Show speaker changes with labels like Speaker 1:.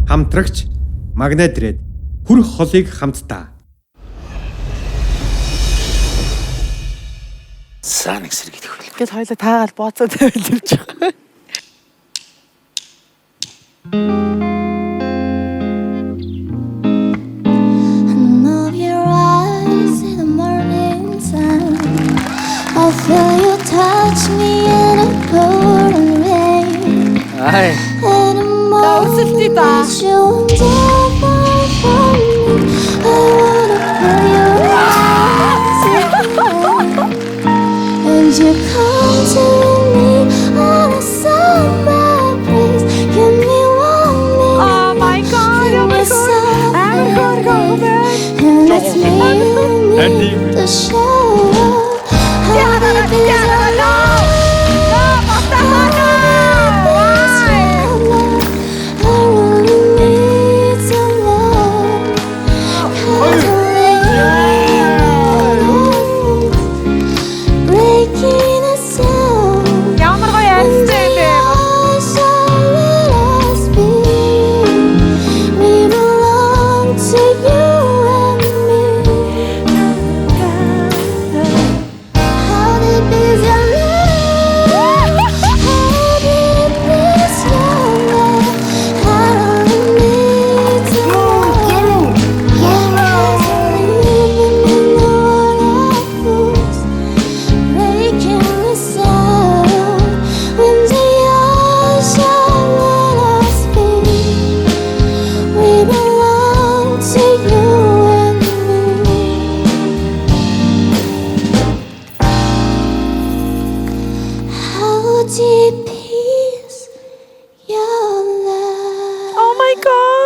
Speaker 1: хамтрагч Магнад ирээд хүрх холыг хамттаа.
Speaker 2: За нэг сэргийд хөл.
Speaker 3: Гэт хоёлаа таагаад бооцоо тавиад явж байгаа.
Speaker 4: I feel you touch me in a pouring rain.
Speaker 2: Ай.
Speaker 3: 나 웃읍니다.
Speaker 4: You never from me. I wanna put your arms around me. And you come to me on a summer breeze. Give me one minute.
Speaker 3: Oh my god, oh my god. I'm gonna go back.
Speaker 4: And it's me and me to show. Deep is your love.
Speaker 3: Oh my god.